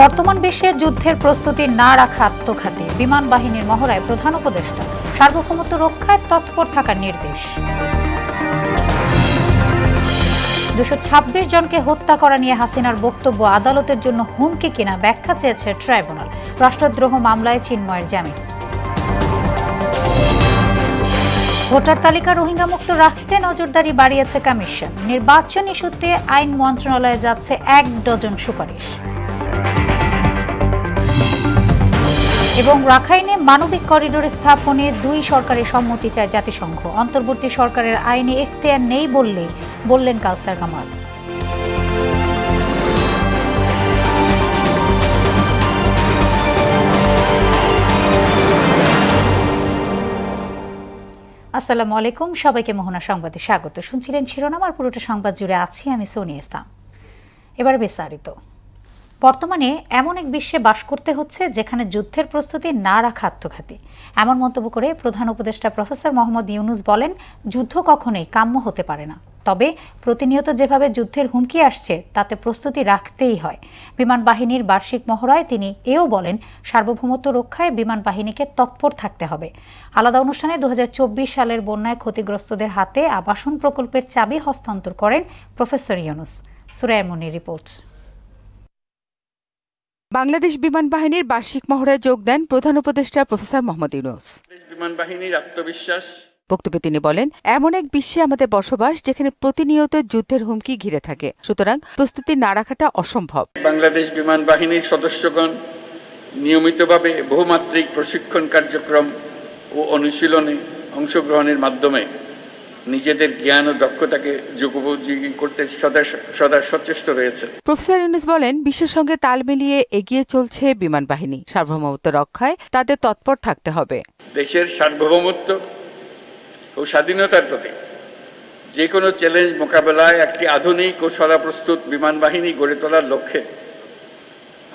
বর্তমান বিশ্বে যুদ্ধের প্রস্তুতি না রাখা আত্মঘাতী, বিমান বাহিনীর মহড়ায় প্রধান উপদেষ্টা সার্বভৌমত্ব রক্ষায় তৎপর থাকার নির্দেশ। 226 জনকে হত্যা করা নিয়ে হাসিনার বক্তব্য আদালতের জন্য হুমকি কিনা ব্যাখ্যা চেয়েছে ট্রাইব্যুনাল। রাষ্ট্রদ্রোহ মামলায় চিন্ময়ের জামিন। ভোটার তালিকা রোহিঙ্গা মুক্ত রাখতে নজরদারি বাড়িয়েছে কমিশন। নির্বাচন ইস্যুতে আইন মন্ত্রণালয়ে যাচ্ছে 1 ডজন সুপারিশ। এবং রাখাইনে মানবিক করিডোর স্থাপনে 2 সরকারের সম্মতি চায় জাতিসংঘ। অন্তর্বর্তী সরকারের আইনি এখতিয়ার নেই বললেন কাউসার কামাল। আসসালামু আলাইকুম, সবাইকে মোহনা সংবাদে স্বাগত। শুনছিলেন শিরোনাম, আর পুরোটা সংবাদ জুড়ে আছি আমি সোনিয়া ইসলাম। এবার বিস্তারিত। বর্তমানে এমন এক বিশ্বে বাস করতে হচ্ছে যেখানে যুদ্ধের প্রস্তুতি না রাখা আত্মঘাতী, এমন মন্তব্য করে প্রধান উপদেষ্টা প্রফেসর মোহাম্মদ ইউনুস বলেন, যুদ্ধ কখনোই কাম্য হতে পারে না, তবে প্রতিনিয়ত যেভাবে যুদ্ধের হুমকি আসছে তাতে প্রস্তুতি রাখতেই হয়। বিমান বাহিনীর বার্ষিক মহড়ায় তিনি এও বলেন, সার্বভৌমত্ব রক্ষায় বিমান বাহিনীকে তৎপর থাকতে হবে। আলাদা অনুষ্ঠানে 2024 সালের বন্যায় ক্ষতিগ্রস্তদের হাতে আবাসন প্রকল্পের চাবি হস্তান্তর করেন প্রফেসর ইউনুস। সুরাইয়া মুনির রিপোর্ট। বাংলাদেশ বিমান বাহিনীর বার্ষিক মহড়ায় যোগ দেন প্রধান উপদেষ্টা প্রফেসর মোহাম্মদ ইউনুস। বিমান বাহিনীর আত্মবিশ্বাস বক্তব্যে তিনি বলেন, এমন এক বিশ্বে আমাদের বসবাস যেখানে প্রতিনিয়ত যুদ্ধের হুমকি ঘিরে থাকে, সুতরাং প্রস্তুতি না রাখাটা অসম্ভব। বাংলাদেশ বিমান বাহিনীর সদস্যগণ নিয়মিতভাবে বহুমাত্রিক প্রশিক্ষণ কার্যক্রম ও অনুশীলনে অংশগ্রহণের মাধ্যমে নিজেদের জ্ঞান ও দক্ষতাকে যুগোপযোগী করতে সদা সচেষ্ট রয়েছে। প্রফেসর ইউনুস বলেন, বিশ্বের সঙ্গে তাল মিলিয়ে এগিয়ে চলছে বিমান বাহিনী। সার্বভৌমত্ব রক্ষায় তাদের তৎপর থাকতে হবে। দেশের সার্বভৌমত্ব ও স্বাধীনতার প্রতি যে কোনো চ্যালেঞ্জ মোকাবেলায় একটি আধুনিক ও সদাপ্রস্তুত বিমান বাহিনী গড়ে তোলার লক্ষ্যে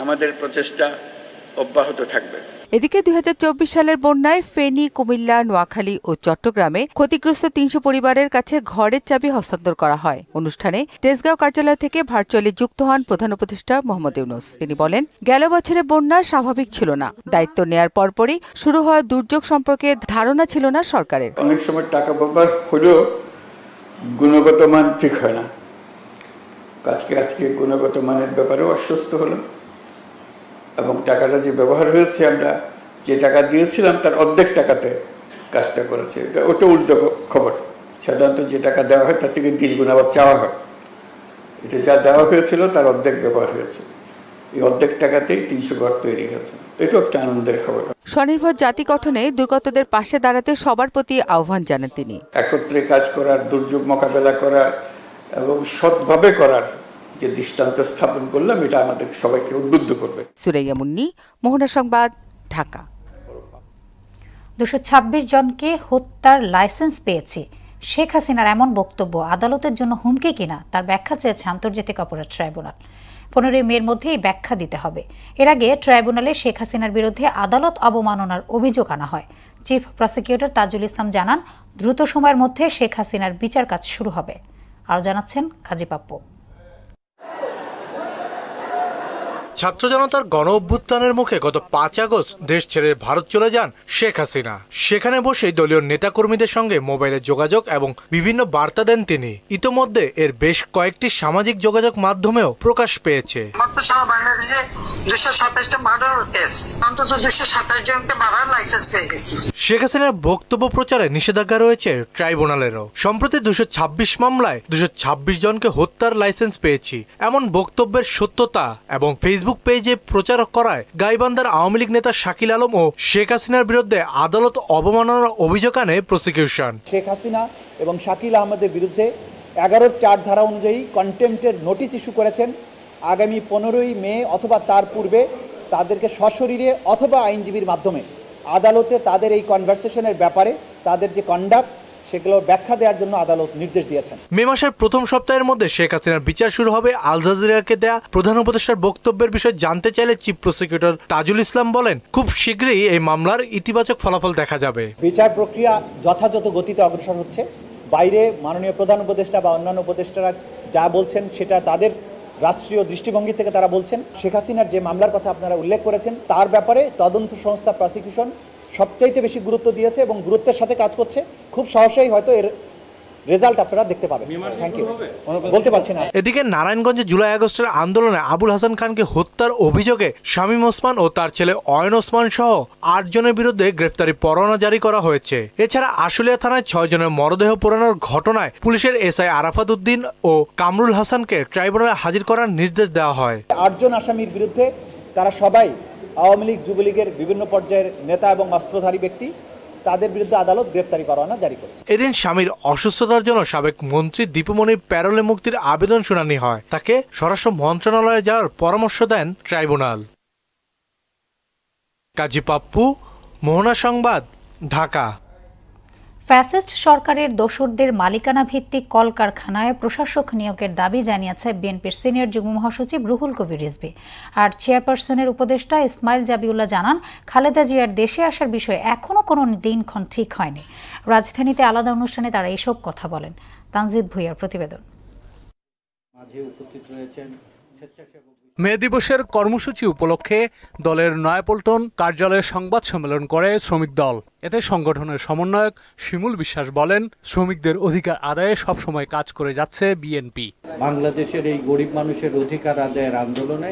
আমাদের প্রচেষ্টা অব্যাহত থাকবে। এদিকে 2024 সালের বন্যায় ফেনী, কুমিল্লা, নোয়াখালী ও চট্টগ্রামে ক্ষতিগ্রস্ত 300 পরিবারের কাছে ঘরের চাবি হস্তান্তর করা হয়। অনুষ্ঠানে তেজগাঁও কার্যালয় থেকে ভার্চুয়ালি যুক্ত হন প্রধান উপদেষ্টা মোহাম্মদ ইউনুস। তিনি বলেন, গেল বছরের বন্যা স্বাভাবিক ছিল না। দায়িত্ব নেয়ার পরপরই শুরু হওয়া দুর্যোগ সম্পর্কে ধারণা ছিল না সরকারের। অনেক সময় টাকা ব্যবহার হলেও গুণগত মান ঠিক হয় না। আজকে গুণগত মানের ব্যাপারেও আশ্বস্ত হলাম, এবং টাকাটা যে ব্যবহার হয়েছে, আমরা যে টাকা দিয়েছিলাম তার অর্ধেক টাকাতে কাজটা করেছে। ওটা উল্টো খবর। সাধারণত যে টাকা দেওয়া হয় তার থেকে দ্বিগুণ আবার চাওয়া হয়। এটা যা দেওয়া হয়েছিল তার অর্ধেক ব্যবহার হয়েছে। এই অর্ধেক টাকাতেই 300 ঘর তৈরি হয়েছে। এটাও একটা আনন্দের খবর। স্বনির্ভর জাতি গঠনে দুর্গতদের পাশে দাঁড়াতে সবার প্রতি আহ্বান জানান তিনি। একত্রে কাজ করার, দুর্যোগ মোকাবেলা করার এবং সৎভাবে করার যে দৃষ্টান্ত স্থাপন করলাম, এটা আমাদের সবাইকে উদ্বুদ্ধ করবে। সুরাইয়া মুন্নি, মোহনা সংবাদ, ঢাকা। 226 জনকে হত্যার লাইসেন্স পেয়েছে। শেখ হাসিনার এমন বক্তব্য আদালতের জন্য হুমকি কিনা তার ব্যাখ্যা চেয়েছে আন্তর্জাতিক অপরাধ ট্রাইব্যুনাল। 15 মের মধ্যে এই ব্যাখ্যা দিতে হবে। এর আগে ট্রাইব্যুনালে শেখ হাসিনার বিরুদ্ধে আদালত অবমাননার অভিযোগ আনা হয়। চিফ প্রসিকিউটর তাজুল ইসলাম জানান, দ্রুত সময়ের মধ্যে শেখ হাসিনার বিচার কাজ শুরু হবে। আরও জানাচ্ছেন কাজী পাপ্পু। ছাত্র জনতার গণ অভ্যুত্থানের মুখে গত 5 আগস্ট দেশ ছেড়ে ভারত চলে যান শেখ হাসিনা। সেখানে বসেই দলীয় নেতাকর্মীদের সঙ্গে মোবাইলে যোগাযোগ এবং বিভিন্ন বার্তা দেন তিনি। ইতোমধ্যে এর বেশ কয়েকটি সামাজিক যোগাযোগ মাধ্যমেও প্রকাশ পেয়েছে। শেখ হাসিনার বক্তব্য প্রচারে নিষেধাজ্ঞা রয়েছে ট্রাইব্যুনালেরও। সম্প্রতি 226 মামলায় 226 জনকে হত্যার লাইসেন্স পেয়েছি এমন বক্তব্যের সত্যতা এবং ফেসবুক পেজে প্রচার করায় গাইবান্ধার আওয়ামী লীগ নেতা শাকিল আলম ও শেখ হাসিনার বিরুদ্ধে আদালত অবমাননার অভিযোগ আনে প্রসিকিউশন। শেখ হাসিনা এবং শাকিল আহমেদের বিরুদ্ধে 11-4 ধারা অনুযায়ী কন্টেম্পটের নোটিশ ইস্যু করেছেন। আগামী 15 মে অথবা তার পূর্বে তাদেরকে সশরীরে অথবা আইনজীবীর মাধ্যমে আদালতে তাদের এই কনভারসেশনের ব্যাপারে তাদের যে কন্ডাক্ট সেগুলো ব্যাখ্যা দেওয়ার জন্য আদালত নির্দেশ দিয়েছেন। মে মাসের প্রথম সপ্তাহের মধ্যে শেখ হাসিনার বিচার শুরু হবে। আল জাজিরাকে দেয়া প্রধান উপদেষ্টার বক্তব্যের বিষয়ে জানতে চাইলে চিফ প্রসিকিউটর তাজুল ইসলাম বলেন, খুব শীঘ্রই এই মামলার ইতিবাচক ফলাফল দেখা যাবে। বিচার প্রক্রিয়া যথাযথ গতিতে অগ্রসর হচ্ছে। বাইরে মাননীয় প্রধান উপদেষ্টা বা অন্যান্য উপদেষ্টারা যা বলছেন সেটা তাদের রাষ্ট্রীয় দৃষ্টিভঙ্গি থেকে তারা বলছেন শেখ হাসিনার যে মামলার কথা আপনারা উল্লেখ করেছেন তার ব্যাপারে তদন্ত সংস্থা প্রসিকিউশন সবচাইতে বেশি গুরুত্ব দিয়েছে এবং গুরুত্বের সাথে কাজ করছে। খুব সহসাই হয়তো এর রেজাল্ট আপনারা দেখতে পাবেন। Thank you. বলতে পারছি না। এদিকে নারায়ণগঞ্জে জুলাই আগস্টের আন্দোলনে আবুল হাসান খানকে হত্যার অভিযোগে শামীম ওসমান ও তার ছেলে অয়ন ওসমান সহ 8 জনের বিরুদ্ধে গ্রেফতারি পরোয়ানা জারি করা হয়েছে। এছাড়া আশুলিয়া থানায় 6 জনের মরদেহ পোড়ানোর ঘটনায় পুলিশের এসআই আরাফাত উদ্দিন ও কামরুল হাসানকে ট্রাইব্যুনালে হাজির করার নির্দেশ দেওয়া হয়। 8 জন আসামির বিরুদ্ধে তারা সবাই আওয়ামী লীগ যুবলীগের বিভিন্ন পর্যায়ের নেতা এবং অস্ত্রধারী ব্যক্তি, তাদের বিরুদ্ধে আদালত গ্রেফতারি পরোয়ানা জারি করেছে। এদিন স্বামীর অসুস্থতার জন্য সাবেক মন্ত্রী দীপুমণির প্যারোলে মুক্তির আবেদন শুনানি হয়। তাকে স্বরাষ্ট্র মন্ত্রণালয়ে যাওয়ার পরামর্শ দেন ট্রাইব্যুনাল। কাজী পাপ্পু, মোহনা সংবাদ, ঢাকা। ফ্যাসিস্ট সরকারের দোসরদের মালিকানা ভিত্তিক কলকারখানায় প্রশাসক নিয়োগের দাবি জানিয়েছে বিএনপির সিনিয়র যুগ্ম মহাসচিব রুহুল কবির রিজভী। আর চেয়ারপারসনের উপদেষ্টা ইসমাইল জাবিউল্লাহ জানান, খালেদা জিয়ার দেশে আসার বিষয়ে এখনও কোনো দিনক্ষণ ঠিক হয়নি। রাজধানীতে আলাদা অনুষ্ঠানে তারা এসব কথা বলেন। তানজিদ ভুঁইয়ার প্রতিবেদন। মে দিবসের কর্মসূচি উপলক্ষে দলের নয়াপল্টন কার্যালয়ে সংবাদ সম্মেলন করে শ্রমিক দল। এতে সংগঠনের সমন্বয়ক শিমুল বিশ্বাস বলেন, শ্রমিকদের অধিকার আদায়ে সবসময় কাজ করে যাচ্ছে বিএনপি। বাংলাদেশের এই গরিব মানুষের অধিকার আদায়ের আন্দোলনে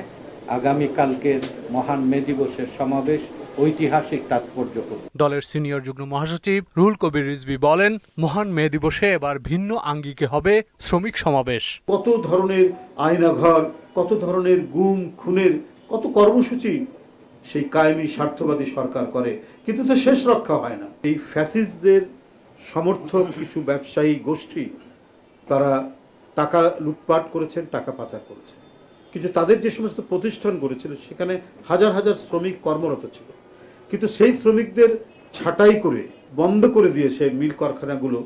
আগামীকালকের মহান মে দিবসের সমাবেশ ঐতিহাসিক তাৎপর্যপূর্ণ। দলের সিনিয়র যুগ্ম মহাসচিব রুহুল কবির রিজভী বলেন, মহান মে দিবসে এবার ভিন্ন আঙ্গিকে হবে শ্রমিক সমাবেশ। কত ধরনের আয়নাঘর, কত ধরনের গুম খুনের কত কর্মসূচি সেই কায়েমি স্বার্থবাদী সরকার করে, কিন্তু তো শেষ রক্ষা হয় না। এই ফ্যাসিস্টদের সমর্থক কিছু ব্যবসায়ী গোষ্ঠী তারা টাকা লুটপাট করেছেন, টাকা পাচার করেছেন, কিন্তু তাদের যে সমস্ত প্রতিষ্ঠান গড়েছিল সেখানে হাজার হাজার শ্রমিক কর্মরত ছিল, কিন্তু সেই শ্রমিকদের ছাঁটাই করে বন্ধ করে দিয়ে সেই মিল কারখানাগুলো,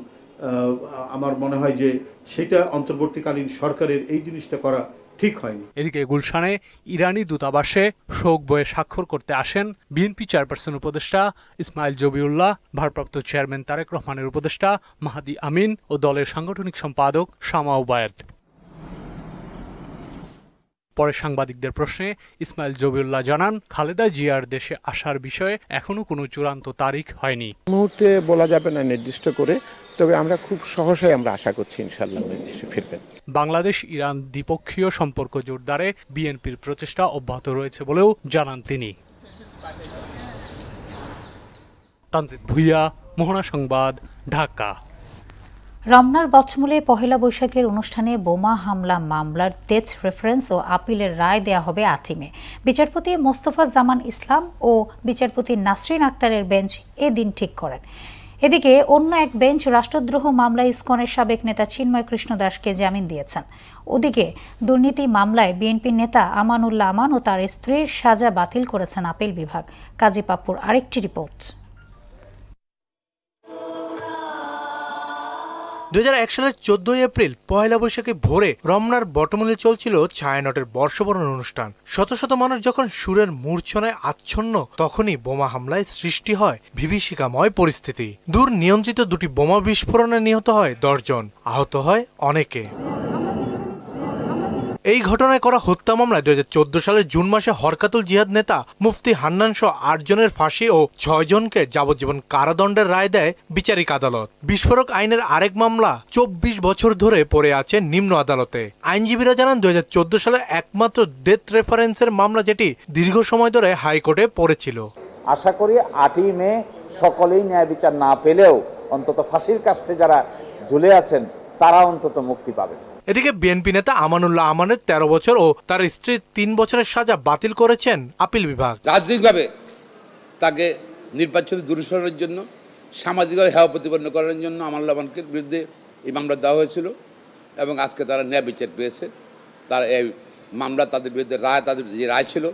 আমার মনে হয় যে সেটা অন্তর্বর্তীকালীন সরকারের এই জিনিসটা করা ঠিক হয়নি। এদিকে গুলশানে ইরানি দূতাবাসে শোক বইয়ে স্বাক্ষর করতে আসেন বিএনপি চেয়ারপারসন উপদেষ্টা ইসমাইল জবিউল্লাহ, ভারপ্রাপ্ত চেয়ারম্যান তারেক রহমানের উপদেষ্টা মাহাদি আমিন ও দলের সাংগঠনিক সম্পাদক শামা উবায়েদ। পরে সাংবাদিকদের প্রশ্নে ইসমাইল জবিউল্লাহ জানান, খালেদা জিয়ার দেশে আসার বিষয়ে এখনো কোনো চূড়ান্ত তারিখ হয়নি। মুহূর্তে বলা যাবে না নির্দিষ্ট করে, তবে আমরা খুব সহসাই আমরা আশা করছি ইনশাআল্লাহ উনি দেশে ফিরবেন। বাংলাদেশ ইরান দ্বিপক্ষীয় সম্পর্ক জোরদারে বিএনপির প্রচেষ্টা অব্যাহত রয়েছে বলেও জানান তিনি। তানজিদ ভুঁইয়া, মোহনা সংবাদ, ঢাকা। রমনার বচমূলে পহেলা বৈশাখের অনুষ্ঠানে বোমা হামলা মামলার ডেথ রেফারেন্স ও আপিলের রায় দেয়া হবে 8 মে। বিচারপতি মোস্তফা জামান ইসলাম ও বিচারপতি নাসরিন আক্তারের বেঞ্চ এদিন ঠিক করেন। এদিকে অন্য এক বেঞ্চ রাষ্ট্রদ্রোহ মামলায় ইসকনের সাবেক নেতা চিন্ময় কৃষ্ণ দাসকে জামিন দিয়েছেন। ওদিকে দুর্নীতি মামলায় বিএনপির নেতা আমানুল্লাহ আমান ও তার স্ত্রীর সাজা বাতিল করেছেন আপিল বিভাগ। কাজী পাপ্পুর আরেকটি রিপোর্ট। 2001 সালের 14 এপ্রিল পহেলা বৈশাখে ভোরে রমনার বটমূলে চলছিল ছায়ানটের বর্ষবরণ অনুষ্ঠান। শত শত মানুষ যখন সুরের মূর্ছনায় আচ্ছন্ন, তখনই বোমা হামলায় সৃষ্টি হয় বিভীষিকাময় পরিস্থিতি। দূর নিয়ন্ত্রিত দুটি বোমা বিস্ফোরণে নিহত হয় 10 জন, আহত হয় অনেকে। এই ঘটনায় করা হত্যা মামলায় 2014 সালের জুন মাসে হরকাতুল জিহাদ নেতা মুফতি হান্নান সহ 8 জনের ফাঁসি ও 6 জনকে যাবজ্জীবন কারাদণ্ডের রায় দেয় বিচারিক আদালত। বিস্ফোরক আইনের আরেক মামলা 24 বছর ধরে পড়ে আছে নিম্ন আদালতে। আইনজীবীরা জানান 2014 সালে একমাত্র ডেথ রেফারেন্সের মামলা যেটি দীর্ঘ সময় ধরে হাইকোর্টে পড়েছিল। আশা করি 8ই মে সকলেই ন্যায় বিচার না পেলেও অন্তত ফাঁসির কাস্টে যারা ঝুলে আছেন তারা অন্তত মুক্তি পাবে। এদিকে বিএনপি নেতা আমানুল্লাহ আমানের 13 বছর ও তার স্ত্রীর 3 বছরের সাজা বাতিল করেছেন আপিল বিভাগ। রাজনৈতিকভাবে তাকে নির্বাচন দূরে সরানোর জন্য, সামাজিকভাবে হেয় প্রতিপন্ন করার জন্য আমানুল্লাহ আমানকে বিরুদ্ধে এই মামলা দেওয়া হয়েছিল এবং আজকে তারা ন্যায় বিচার পেয়েছে। তার এই মামলা তাদের বিরুদ্ধে রায়, তাদের যে রায় ছিল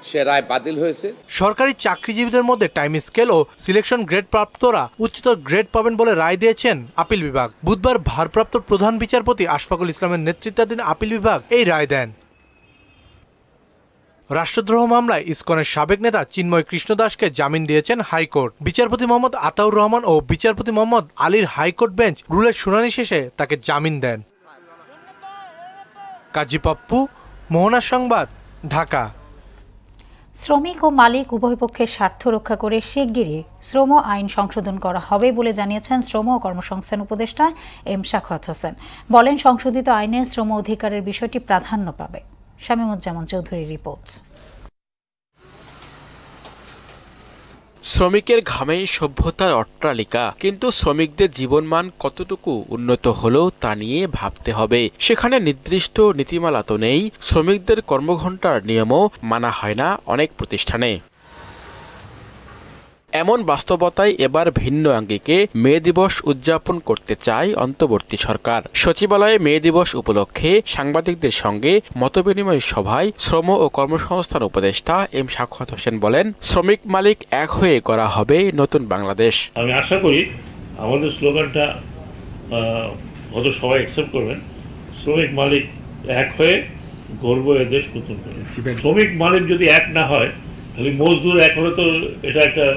সে রায় বাতিল হয়েছে। সরকারি চাকরিজীবীদের মধ্যে টাইম স্কেল ও সিলেকশন গ্রেড প্রাপ্তরা উচ্চতর গ্রেড পাবেন বলে রায় দিয়েছেন আপিল বিভাগ। বুধবার ভারপ্রাপ্ত প্রধান বিচারপতি আশফাকুল ইসলামের নেতৃত্বাধীন আপিল বিভাগ এই রায় দেন। রাষ্ট্রদ্রোহ মামলায় ইসকনের সাবেক নেতা চিন্ময় কৃষ্ণ দাসকে জামিন দিয়েছেন হাইকোর্ট। বিচারপতি মোহাম্মদ আতাউর রহমান ও বিচারপতি মোহাম্মদ আলীর হাইকোর্ট বেঞ্চ রুলের শুনানি শেষে তাকে জামিন দেন। কাজী পাপ্পু, মোহনা সংবাদ, ঢাকা। শ্রমিক ও মালিক উভয় পক্ষের স্বার্থ রক্ষা করে শিগগিরই শ্রম আইন সংশোধন করা হবে বলে জানিয়েছেন শ্রম ও কর্মসংস্থান উপদেষ্টা এম সাখাওয়াত হোসেন। বলেন, সংশোধিত আইনে শ্রম অধিকারের বিষয়টি প্রাধান্য পাবে। শামীমুজ্জামান চৌধুরীর রিপোর্ট। শ্রমিকের ঘামেই সভ্যতার অট্টালিকা, কিন্তু শ্রমিকদের জীবনমান কতটুকু উন্নত হলো তা নিয়ে ভাবতে হবে। সেখানে নির্দিষ্ট নীতিমালা তো নেই, শ্রমিকদের কর্মঘণ্টার নিয়মও মানা হয় না অনেক প্রতিষ্ঠানে। এমন বাস্তবতায় এবার ভিন্ন আঙ্গিকে মে দিবস উদযাপন করতে চায় অন্তর্বর্তী সরকার। সচিবালয়ে মে দিবস উপলক্ষে সাংবাদিকদের সঙ্গে মতবিনিময় সভায় শ্রম ও কর্মসংস্থান উপদেষ্টা এম সাখাওয়াত হোসেন বলেন, শ্রমিক মালিক এক হয়ে করা হবে নতুন বাংলাদেশ। আমি আশা করি আমাদের স্লোগানটা হয়তো সবাই অ্যাকসেপ্ট করবেন, শ্রমিক মালিক এক হয়ে গর্ব এ দেশ নতুন করে। শ্রমিক মালিক যদি এক না হয় তাহলে মজদুর এক হলে তো এটা একটা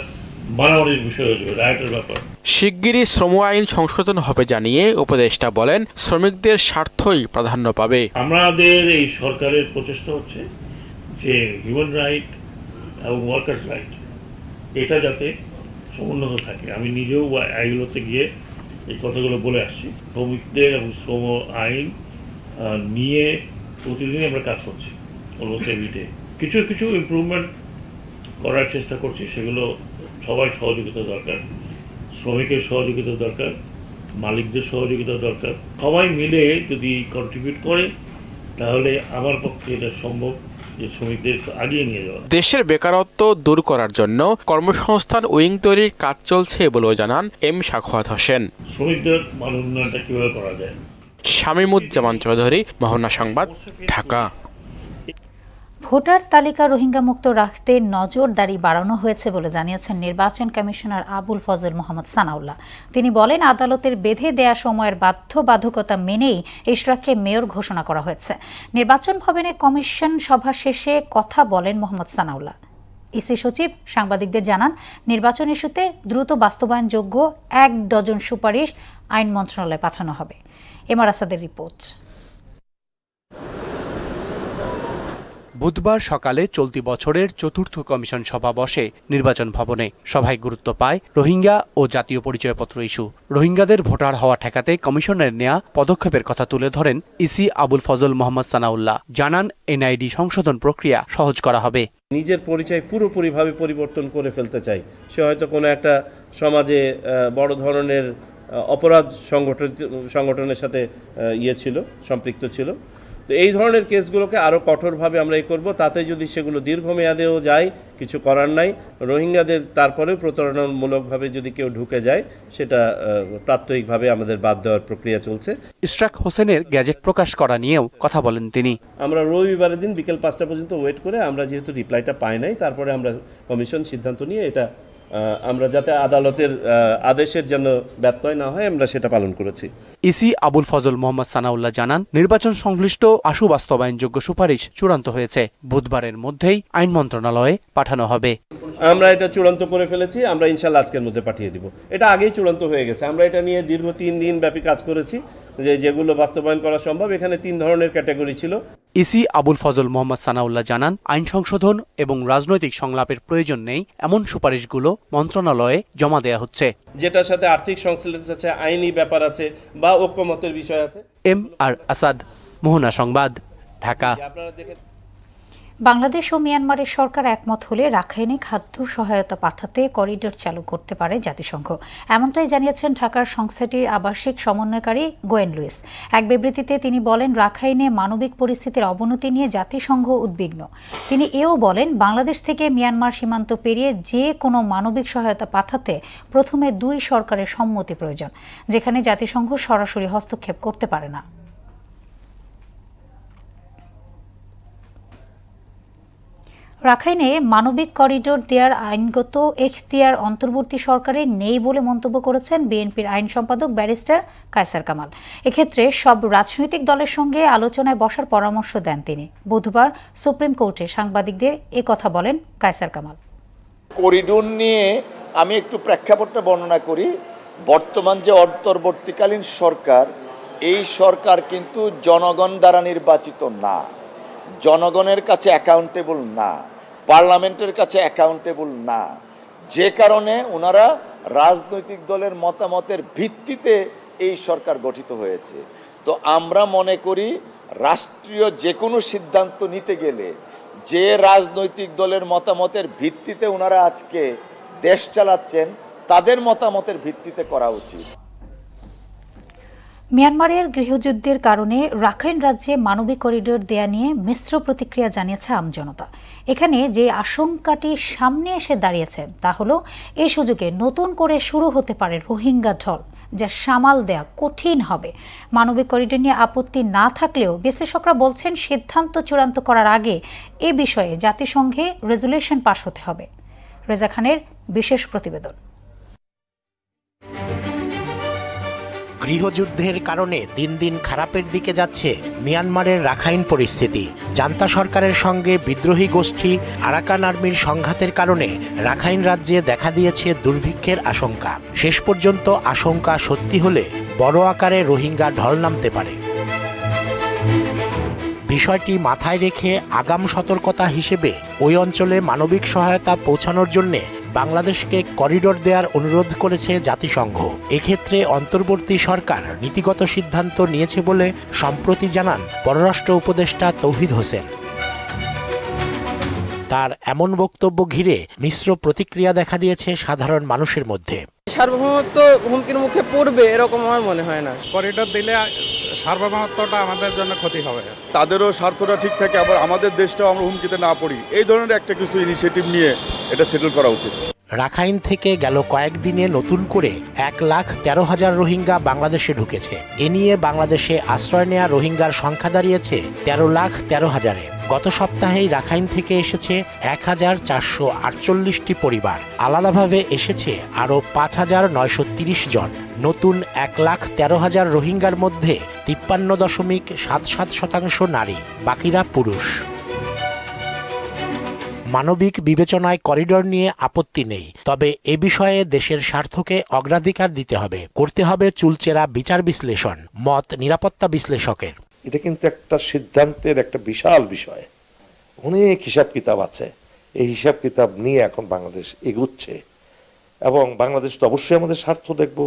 মারামারির বিষয় হয়ে যাবে, রায়টের ব্যাপার। শিগগিরই শ্রম আইন সংশোধন হবে জানিয়ে উপদেষ্টা বলেন, শ্রমিকদের স্বার্থই প্রাধান্য পাবে। আমাদের এই সরকারের প্রচেষ্টা হচ্ছে যে হিউম্যান রাইট এবং ওয়ার্কার্স রাইট এটা যাতে সমুন্নত থাকে। আমি নিজেও এগুলোতে গিয়ে এই কথাগুলো বলে আসছি। শ্রমিকদের এবং শ্রম আইন নিয়ে প্রতিদিনই আমরা কাজ করছি, অলমোস্ট এভরিডে। কিছু কিছু ইমপ্রুভমেন্ট করার চেষ্টা করছি, সেগুলো সবাই সহযোগিতা দরকার, শ্রমিকের সহযোগিতা দরকার, মালিকদের সহযোগিতা দরকার। সবাই মিলে যদি কন্ট্রিবিউট করে তাহলে আমার পক্ষে এটা সম্ভব যে শ্রমিকদের আগিয়ে নিয়ে যাওয়া। দেশের বেকারত্ব দূর করার জন্য কর্মসংস্থান উইং তৈরির কাজ চলছে বলেও জানান এম সাখাওয়াত হোসেন। শ্রমিকদের মান উন্নয়নটা কিভাবে করা যায়। শামীমুজ্জামান চৌধুরী, মোহনা সংবাদ, ঢাকা। ভোটার তালিকা রোহিঙ্গা মুক্ত রাখতে নজরদারি বাড়ানো হয়েছে বলে জানিয়েছেন নির্বাচন কমিশনার আবুল ফজল মোহাম্মদ সানাউল্লাহ। তিনি বলেন, আদালতের বেঁধে দেয়া সময়ের বাধ্যবাধকতা মেনেই ইশরাককে মেয়র ঘোষণা করা হয়েছে। নির্বাচন ভবনে কমিশন সভা শেষে কথা বলেন মোহাম্মদ সানাউল্লাহ। ইসি সচিব সাংবাদিকদের জানান, নির্বাচন ইস্যুতে দ্রুত বাস্তবায়নযোগ্য 1 ডজন সুপারিশ আইন মন্ত্রণালয়ে পাঠানো হবে। এমআর আসাদের রিপোর্ট। বুধবার সকালে চলতি বছরের ৪র্থ কমিশন সভা বসে নির্বাচন ভবনে। সভায় গুরুত্ব পায় রোহিঙ্গা ও জাতীয় পরিচয়পত্র ইস্যু। রোহিঙ্গাদের ভোটার হওয়া ঠেকাতে কমিশনের নেয়া পদক্ষেপের কথা তুলে ধরেন ইসি আবুল ফজল মোহাম্মদ সানাউল্লাহ। জানান, এনআইডি সংশোধন প্রক্রিয়া সহজ করা হবে। নিজের পরিচয় পুরোপুরিভাবে পরিবর্তন করে ফেলতে চাই, সে হয়তো কোনো একটা সমাজে বড় ধরনের অপরাধ সংগঠনের সাথে সম্পৃক্ত ছিল, তো এই ধরনের কেসগুলোকে আরও কঠোরভাবে আমরা করব। তাতে যদি সেগুলো দীর্ঘমেয়াদেও যায়, কিছু করার নাই। রোহিঙ্গাদের তারপরেও প্রতারণামূলকভাবে যদি কেউ ঢুকে যায়, সেটা প্রাত্যহিকভাবে আমাদের বাদ দেওয়ার প্রক্রিয়া চলছে। ইশরাক হোসেনের গ্যাজেট প্রকাশ করা নিয়েও কথা বলেন তিনি। আমরা রবিবারের দিন বিকেল 5টা পর্যন্ত ওয়েট করে, আমরা যেহেতু রিপ্লাইটা পাই নাই, তারপরে আমরা কমিশন সিদ্ধান্ত নিয়ে এটা আমরা যাতে আদালতের আদেশের জন্য ব্যত্যয় না হয়, আমরা সেটা পালন করেছি। ইসি আবুল ফজল মোহাম্মদ সানাউল্লাহ জানান, নির্বাচন সংশ্লিষ্ট আশু বাস্তবায়নযোগ্য সুপারিশ চূড়ান্ত হয়েছে। বুধবারের মধ্যেই আইন মন্ত্রণালয়ে পাঠানো হবে। আমরা এটা চূড়ান্ত করে ফেলেছি, আমরা ইনশাআল্লাহ আজকের মধ্যে পাঠিয়ে দিব। এটা আগেই চূড়ান্ত হয়ে গেছে। আমরা এটা নিয়ে দীর্ঘ 3 দিন ব্যাপী কাজ করেছি, যেগুলো বাস্তবায়ন করা সম্ভব। এখানে 3 ধরনের ক্যাটাগরি ছিল। ইসি আবুল ফজল মোহাম্মদ সানাউল্লাহ জানান, আইন সংশোধন এবং রাজনৈতিক সংলাপের প্রয়োজন নেই এমন সুপারিশগুলো মন্ত্রণালয়ে জমা দেয়া হচ্ছে। যেটার সাথে আর্থিক সংশ্লিষ্ট আছে, আইনি ব্যাপার আছে বা ঐক্যমতের বিষয় আছে। এমআর আসাদ, মোহনা সংবাদ, ঢাকা। বাংলাদেশ ও মিয়ানমারের সরকার একমত হলে রাখাইনে খাদ্য সহায়তা পাঠাতে করিডোর চালু করতে পারে জাতিসংঘ। এমনটাই জানিয়েছেন ঢাকার সংস্থাটির আবাসিক সমন্বয়কারী গোয়েন লুইস। এক বিবৃতিতে তিনি বলেন, রাখাইনে মানবিক পরিস্থিতির অবনতি নিয়ে জাতিসংঘ উদ্বিগ্ন। তিনি এও বলেন, বাংলাদেশ থেকে মিয়ানমার সীমান্ত পেরিয়ে যে কোনো মানবিক সহায়তা পাঠাতে প্রথমে 2 সরকারের সম্মতি প্রয়োজন, যেখানে জাতিসংঘ সরাসরি হস্তক্ষেপ করতে পারে না। রাখাইনে মানবিক করিডোর দেওয়ার আইনগত এখতিয়ার অন্তর্বর্তী সরকারের নেই বলে মন্তব্য করেছেন বিএনপির আইন সম্পাদক ব্যারিস্টার কায়সার কামাল। এক্ষেত্রে সব রাজনৈতিক দলের সঙ্গে আলোচনায় বসার পরামর্শ দেন তিনি। বুধবার সুপ্রিম কোর্টে সাংবাদিকদের কথা বলেন কায়সার কামাল। করিডোর নিয়ে আমি একটু প্রেক্ষাপটটা বর্ণনা করি। বর্তমান যে অন্তর্বর্তীকালীন সরকার, এই সরকার কিন্তু জনগণ দ্বারা নির্বাচিত না। জনগণের কাছে অ্যাকাউন্টেবল না, পার্লামেন্টের কাছে অ্যাকাউন্টেবল না, যে কারণে ওনারা রাজনৈতিক দলের মতামতের ভিত্তিতে এই সরকার গঠিত হয়েছে। তো আমরা মনে করি রাষ্ট্রীয় যে কোনো সিদ্ধান্ত নিতে গেলে যে রাজনৈতিক দলের মতামতের ভিত্তিতে ওনারা আজকে দেশ চালাচ্ছেন তাদের মতামতের ভিত্তিতে করা উচিত। মিয়ানমারের গৃহযুদ্ধের কারণে রাখাইন রাজ্যে মানবিক করিডোর দেয়া নিয়ে মিশ্র প্রতিক্রিয়া জানিয়েছে আমজনতা। এখানে যে আশঙ্কাটি সামনে এসে দাঁড়িয়েছে তা হলো এই সুযোগে নতুন করে শুরু হতে পারে রোহিঙ্গা ঢল, যা সামাল দেয়া কঠিন হবে। মানবিক করিডোর নিয়ে আপত্তি না থাকলেও বিশ্লেষকরা বলছেন সিদ্ধান্ত চূড়ান্ত করার আগে এ বিষয়ে জাতিসংঘে রেজুলেশন পাশ হতে হবে। রেজা খানের বিশেষ প্রতিবেদন। গৃহযুদ্ধের কারণে দিন দিন খারাপের দিকে যাচ্ছে মিয়ানমারের রাখাইন পরিস্থিতি। জান্তা সরকারের সঙ্গে বিদ্রোহী গোষ্ঠী আরাকান আর্মির সংঘাতের কারণে রাখাইন রাজ্যে দেখা দিয়েছে দুর্ভিক্ষের আশঙ্কা। শেষ পর্যন্ত আশঙ্কা সত্যি হলে বড় আকারে রোহিঙ্গা ঢল নামতে পারে। বিষয়টি মাথায় রেখে আগাম সতর্কতা হিসেবে ওই অঞ্চলে মানবিক সহায়তা পৌঁছানোর জন্য বাংলাদেশকে করিডোর দেওয়ার অনুরোধ করেছে জাতিসংঘ। এক্ষেত্রে অন্তর্বর্তী সরকার নীতিগত সিদ্ধান্ত নিয়েছে বলে সম্প্রতি জানান পররাষ্ট্র উপদেষ্টা তৌহিদ হোসেন। তার এমন বক্তব্য ঘিরে মিশ্র প্রতিক্রিয়া দেখা দিয়েছে সাধারণ মানুষের মধ্যে। সার্বভৌমত্ব হুমকির মুখে পড়বে এরকম আমার মনে হয় না। করিডোর দিলে সার্বভৌমত্বটা আমাদের জন্য ক্ষতি হবে, তাদেরও স্বার্থটা ঠিক থাকে, আবার আমাদের দেশটাও আমরা হুমকিতে না পড়ি। এই ধরনের একটা কিছু ইনিশিয়েটিভ নিয়ে এটা সেটেল করা উচিত। রাখাইন থেকে গেল কয়েকদিনে নতুন করে 1,13,000 রোহিঙ্গা বাংলাদেশে ঢুকেছে। এ নিয়ে বাংলাদেশে আশ্রয় নেয়া রোহিঙ্গার সংখ্যা দাঁড়িয়েছে 13,13,000-এ। গত সপ্তাহেই রাখাইন থেকে এসেছে 1,448টি পরিবার। আলাদাভাবে এসেছে আরও 5,930 জন। নতুন 1,13,000 রোহিঙ্গার মধ্যে 53.77% নারী, বাকিরা পুরুষ। মানবিক বিবেচনায় করিডোর নিয়ে আপত্তি নেই, তবে এ বিষয়ে দেশের স্বার্থকে অগ্রাধিকার দিতে হবে। করতে হবে চুলচেরা বিচার বিশ্লেষণ, মত নিরাপত্তা বিশ্লেষকের। এটা কিন্তু একটা সিদ্ধান্তের একটা বিশাল বিষয়, অনেক হিসাব কিতাব আছে। এই হিসাব কিতাব নিয়ে এখন বাংলাদেশ এগুচ্ছে এবং বাংলাদেশ তো অবশ্যই আমাদের স্বার্থ দেখব।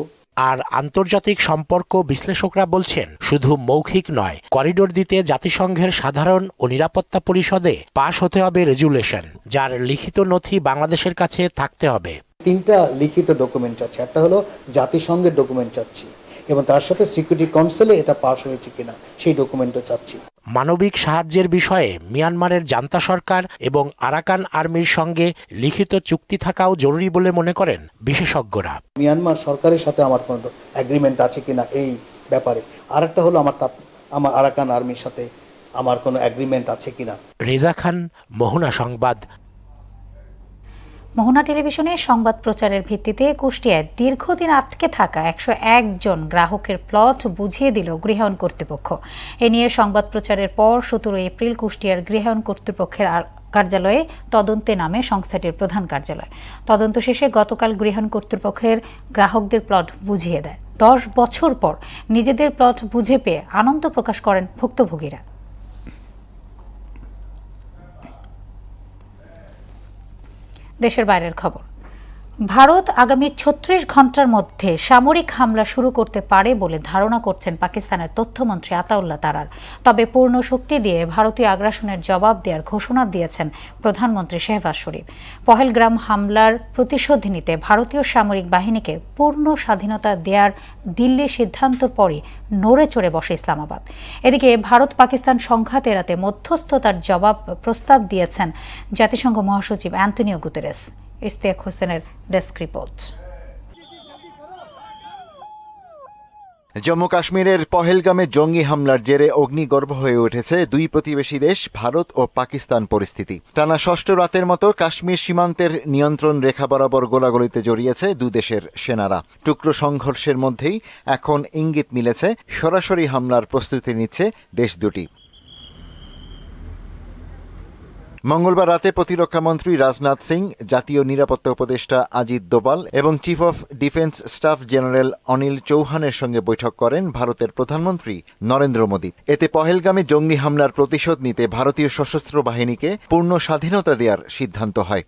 আর আন্তর্জাতিক সম্পর্ক বিশ্লেষকরা বলছেন শুধু মৌখিক নয়, করিডোর দিতে জাতিসংঘের সাধারণ ও নিরাপত্তা পরিষদে পাশ হতে হবে রেজুলেশন, যার লিখিত নথি বাংলাদেশের কাছে থাকতে হবে। 3টা লিখিত ডকুমেন্ট আছে, একটা হলো জাতিসংঘের ডকুমেন্ট চাচ্ছি এবং তার সাথে সিকিউরিটি কাউন্সিলে এটা পাস হয়েছে কিনা সেই ডকুমেন্টও চাচ্ছি। মানবিক সাহায্যের বিষয়ে মিয়ানমারের জান্তা সরকার এবং আরাকান আর্মির সঙ্গে লিখিত চুক্তি থাকাও জরুরি বলে মনে করেন বিশেষজ্ঞরা। মিয়ানমার সরকারের সাথে আমার কোনো এগ্রিমেন্ট আছে কিনা এই ব্যাপারে, আরেকটা হলো আমার আরাকান আর্মির সাথে আমার কোনো এগ্রিমেন্ট আছে কিনা। রেজা খান, মোহনা সংবাদ। মোহনা টেলিভিশনের সংবাদ প্রচারের ভিত্তিতে কুষ্টিয়ায় দীর্ঘদিন আটকে থাকা 101 জন গ্রাহকের প্লট বুঝিয়ে দিল গৃহায়ণ কর্তৃপক্ষ। এ নিয়ে সংবাদ প্রচারের পর 17 এপ্রিল কুষ্টিয়ার গৃহায়ণ কর্তৃপক্ষের কার্যালয়ে তদন্তে নামে সংস্থাটির প্রধান কার্যালয়। তদন্ত শেষে গতকাল গৃহায়ণ কর্তৃপক্ষের গ্রাহকদের প্লট বুঝিয়ে দেয়। 10 বছর পর নিজেদের প্লট বুঝে পেয়ে আনন্দ প্রকাশ করেন ভুক্তভোগীরা। দেশের বাইরের খবর। ভারত আগামী 36 ঘন্টার মধ্যে সামরিক হামলা শুরু করতে পারে বলে ধারণা করছেন পাকিস্তানের তথ্যমন্ত্রী আতাউল্লাহ তারার। তবে পূর্ণ শক্তি দিয়ে ভারতীয় আগ্রাসনের জবাব দেওয়ার ঘোষণা দিয়েছেন প্রধানমন্ত্রী শেহবাজ শরীফ। পহেলগ্রাম হামলার প্রতিশোধ নিতে ভারতীয় সামরিক বাহিনীকে পূর্ণ স্বাধীনতা দেওয়ার দিল্লির সিদ্ধান্তর পরই নড়ে চড়ে বসে ইসলামাবাদ। এদিকে ভারত পাকিস্তান সংঘাত এড়াতে মধ্যস্থতার জবাব প্রস্তাব দিয়েছেন জাতিসংঘ মহাসচিব অ্যান্টনিও গুতেরেস। ইশতিয়াক হোসেনের ডেস্ক রিপোর্ট। জম্মু কাশ্মীরের পহেলগামে জঙ্গি হামলার জেরে অগ্নিগর্ভ হয়ে উঠেছে দুই প্রতিবেশী দেশ ভারত ও পাকিস্তান পরিস্থিতি। টানা ষষ্ঠ রাতের মতো কাশ্মীর সীমান্তের নিয়ন্ত্রণ রেখা বরাবর গোলাগুলিতে জড়িয়েছে দুদেশের সেনারা। টুকরো সংঘর্ষের মধ্যেই এখন ইঙ্গিত মিলেছে সরাসরি হামলার প্রস্তুতি নিচ্ছে দেশ দুটি। মঙ্গলবার রাতে প্রতিরক্ষা মন্ত্রী রাজনাথ সিং, জাতীয় নিরাপত্তা উপদেষ্টা অজিত দোভাল এবং chief of defence staff general Anil চৌহানের সঙ্গে বৈঠক করেন ভারতের প্রধানমন্ত্রী নরেন্দ্র মোদী। এতে পহেলগামে জঙ্গি হামলার প্রতিশোধ নিতে ভারতীয় সশস্ত্র বাহিনীকে পূর্ণ স্বাধীনতা দেওয়ার সিদ্ধান্ত হয়।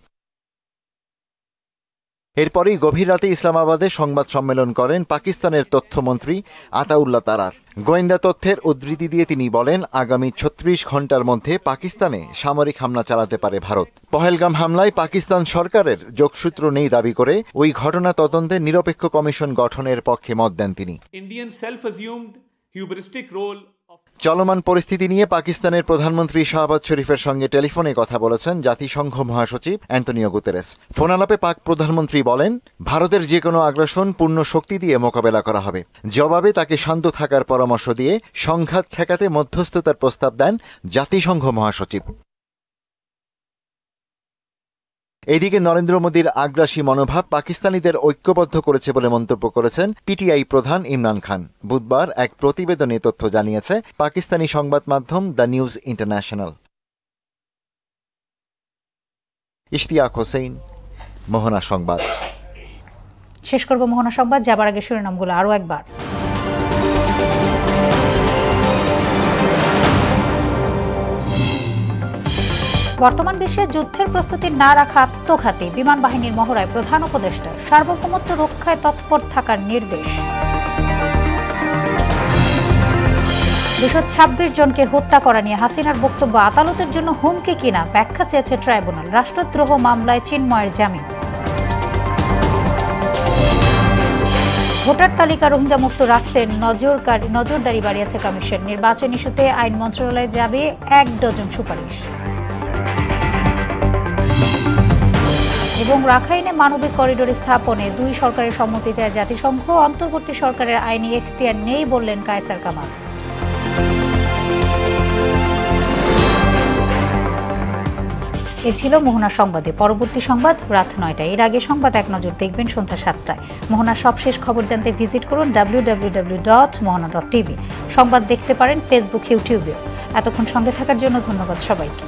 এরপরই গভীর রাতে ইসলামাবাদে সংবাদ সম্মেলন করেন পাকিস্তানের তথ্যমন্ত্রী আতাউল্লাহ তারার। গোয়েন্দা তথ্যের উদ্ধৃতি দিয়ে তিনি বলেন, আগামী 36 ঘণ্টার মধ্যে পাকিস্তানে সামরিক হামলা চালাতে পারে ভারত। পহেলগাম হামলায় পাকিস্তান সরকারের যোগসূত্র নেই দাবি করে ওই ঘটনা তদন্তে নিরপেক্ষ কমিশন গঠনের পক্ষে মত দেন তিনি। চলমান পরিস্থিতি নিয়ে পাকিস্তানের প্রধানমন্ত্রী শাহবাজ শরীফের সঙ্গে টেলিফোনে কথা বলেছেন জাতিসংঘ মহাসচিব অ্যান্টনিও গুতেরেস। ফোনালাপে পাক প্রধানমন্ত্রী বলেন, ভারতের যে কোনো আগ্রাসন পূর্ণ শক্তি দিয়ে মোকাবেলা করা হবে। জবাবে তাকে শান্ত থাকার পরামর্শ দিয়ে সংঘাত ঠেকাতে মধ্যস্থতার প্রস্তাব দেন জাতিসংঘ মহাসচিব। এদিকে নরেন্দ্র মোদীর আগ্রাসী মনোভাব পাকিস্তানিদের ঐক্যবদ্ধ করেছে বলে মন্তব্য করেছেন পিটিআই প্রধান ইমরান খান। বুধবার এক প্রতিবেদনে তথ্য জানিয়েছে পাকিস্তানি সংবাদ মাধ্যম the News International. Ishtiaq Hossain, Mohona সংবাদ। শেষ করব মোহনা সংবাদ, যাবার আগে শিরোনামগুলো আরও একবার। বর্তমান বিশ্বে যুদ্ধের প্রস্তুতি না রাখা আত্মঘাতী, বিমান বাহিনীর মহড়ায় প্রধান উপদেষ্টা। সার্বভৌমত্ব রক্ষায় তৎপর থাকার নির্দেশ। 226 জনকে হত্যা করা নিয়ে হাসিনার বক্তব্য আদালতের জন্য হুমকি কিনা ব্যাখ্যা চেয়েছে ট্রাইব্যুনাল। রাষ্ট্রদ্রোহ মামলায় চিন্ময়ের জামিন। ভোটার তালিকা রোহিঙ্গা মুক্ত রাখতে নজরদারি বাড়িয়েছে কমিশন। নির্বাচন ইস্যুতে আইন মন্ত্রণালয়ে যাবে 1 ডজন সুপারিশ। এবং রাখাইনে মানবিক করিডোর স্থাপনে 2 সরকারের সম্মতি চায় জাতিসংঘ। অন্তর্বর্তী সরকারের আইনি এখতিয়ার নেই বললেন কায়সার কামাল। এ ছিল মোহনা সংবাদে। পরবর্তী সংবাদ রাত 9টায়। এর আগে সংবাদ এক নজর দেখবেন সন্ধ্যা 7টায়। মোহনার সবশেষ খবর জানতে ভিজিট করুন www.mohana.tv। সংবাদ দেখতে পারেন ফেসবুক, ইউটিউবে। এতক্ষণ সঙ্গে থাকার জন্য ধন্যবাদ সবাইকে।